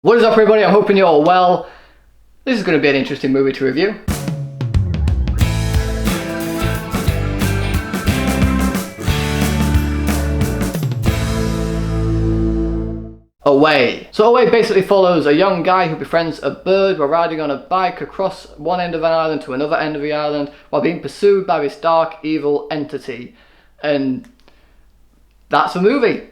What is up, everybody? I'm hoping you're all well. This is going to be an interesting movie to review. Away. So Away basically follows a young guy who befriends a bird while riding on a bike across one end of an island to another end of the island while being pursued by this dark, evil entity. And that's the movie.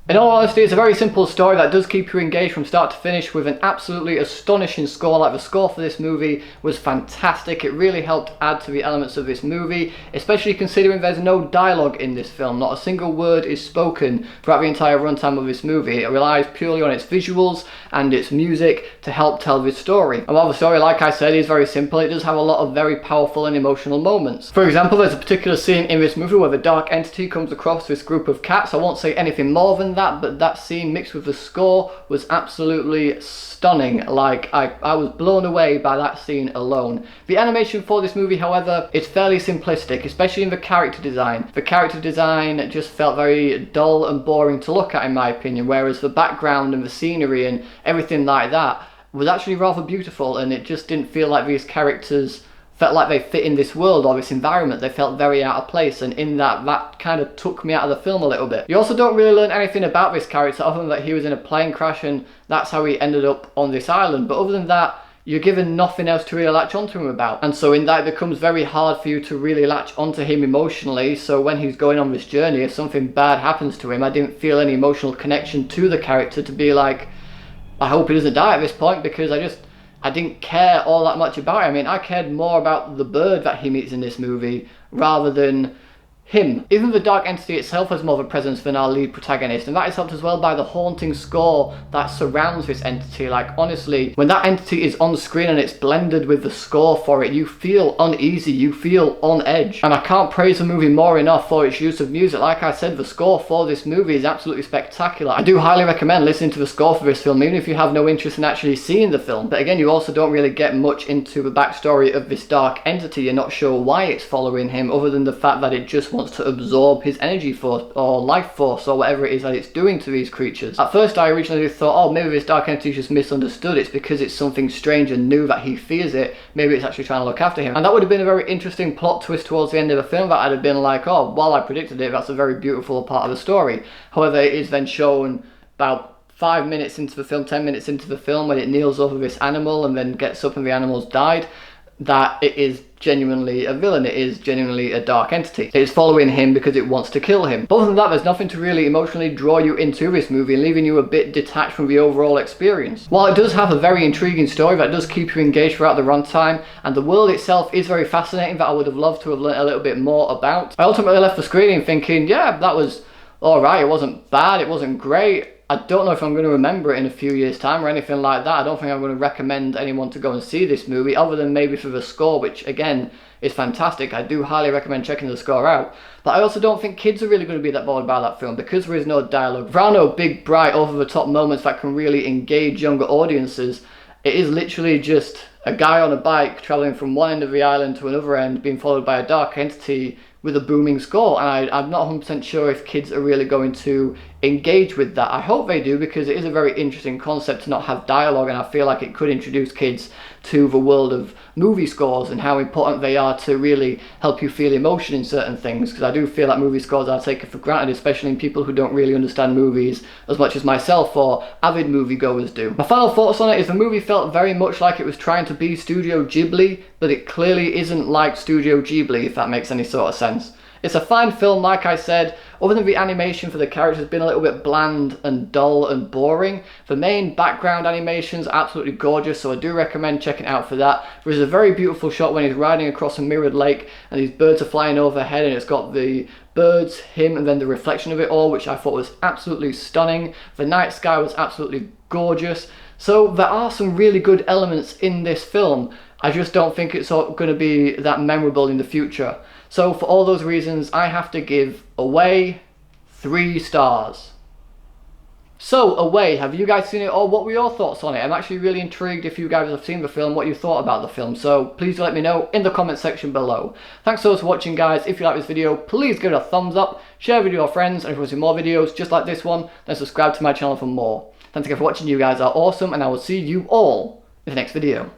In all honesty, it's a very simple story that does keep you engaged from start to finish with an absolutely astonishing score. Like, the score for this movie was fantastic. It really helped add to the elements of this movie, especially considering there's no dialogue in this film. Not a single word is spoken throughout the entire runtime of this movie. It relies purely on its visuals and its music to help tell this story. And while the story, like I said, is very simple, it does have a lot of very powerful and emotional moments. For example, there's a particular scene in this movie where the dark entity comes across this group of cats. I won't say anything more than that, but that scene mixed with the score was absolutely stunning. Like, I was blown away by that scene alone. The animation for this movie, however, is fairly simplistic, especially in the character design. The character design just felt very dull and boring to look at, in my opinion, whereas the background and the scenery and everything like that was actually rather beautiful, and it just didn't feel like these characters felt like they fit in this world or this environment. They felt very out of place, and in that kind of took me out of the film a little bit. You also don't really learn anything about this character other than that he was in a plane crash and that's how he ended up on this island. But other than that, you're given nothing else to really latch onto him about. And so in that, it becomes very hard for you to really latch onto him emotionally. So when he's going on this journey, if something bad happens to him, I didn't feel any emotional connection to the character to be like, I hope he doesn't die at this point, because I didn't care all that much about it. I mean, I cared more about the bird that he meets in this movie rather than him. Even the dark entity itself has more of a presence than our lead protagonist, and that is helped as well by the haunting score that surrounds this entity. Like, honestly, when that entity is on screen and it's blended with the score for it, you feel uneasy, you feel on edge. And I can't praise the movie more enough for its use of music. Like I said, the score for this movie is absolutely spectacular. I do highly recommend listening to the score for this film, even if you have no interest in actually seeing the film. But again, you also don't really get much into the backstory of this dark entity. You're not sure why it's following him, other than the fact that it just wants to absorb his energy force or life force or whatever it is that it's doing to these creatures. At first, I originally thought, oh, maybe this dark entity just misunderstood. It's because it's something strange and new that he fears it. Maybe it's actually trying to look after him. And that would have been a very interesting plot twist towards the end of the film, that I'd have been like, oh, well, I predicted it, that's a very beautiful part of the story. However, it is then shown about 5 minutes into the film, 10 minutes into the film, when it kneels over this animal and then gets up and the animal's died, that it is genuinely a villain. It is genuinely a dark entity. It is following him because it wants to kill him. But other than that, there's nothing to really emotionally draw you into this movie, leaving you a bit detached from the overall experience. While it does have a very intriguing story that does keep you engaged throughout the runtime, and the world itself is very fascinating, that I would have loved to have learned a little bit more about, I ultimately left the screening thinking, yeah, that was alright. It wasn't bad, it wasn't great. I don't know if I'm going to remember it in a few years' time or anything like that. I don't think I'm going to recommend anyone to go and see this movie, other than maybe for the score, which again is fantastic. I do highly recommend checking the score out. But I also don't think kids are really going to be that bothered by that film, because there is no dialogue. There are no big, bright, over-the-top moments that can really engage younger audiences. It is literally just a guy on a bike travelling from one end of the island to another end, being followed by a dark entity with a booming score. And I'm not 100% sure if kids are really going to engage with that. I hope they do, because it is a very interesting concept to not have dialogue, and I feel like it could introduce kids to the world of movie scores and how important they are to really help you feel emotion in certain things, because I do feel like movie scores are taken for granted, especially in people who don't really understand movies as much as myself or avid moviegoers do. My final thoughts on it is the movie felt very much like it was trying to be Studio Ghibli, but it clearly isn't like Studio Ghibli, if that makes any sort of sense. It's a fine film, like I said. Other than the animation for the characters has been a little bit bland and dull and boring, the main background animation's absolutely gorgeous, so I do recommend checking it out for that. There's a very beautiful shot when he's riding across a mirrored lake and these birds are flying overhead, and it's got the birds, him, and then the reflection of it all, which I thought was absolutely stunning. The night sky was absolutely gorgeous. So there are some really good elements in this film. I just don't think it's going to be that memorable in the future. So for all those reasons, I have to give Away 3 stars. So, Away, have you guys seen it, or what were your thoughts on it? I'm actually really intrigued if you guys have seen the film, what you thought about the film, so please let me know in the comment section below. Thanks so much for watching, guys. If you like this video, please give it a thumbs up, share it with your friends, and if you want to see more videos just like this one, then subscribe to my channel for more. Thanks again for watching. You guys are awesome, and I will see you all in the next video.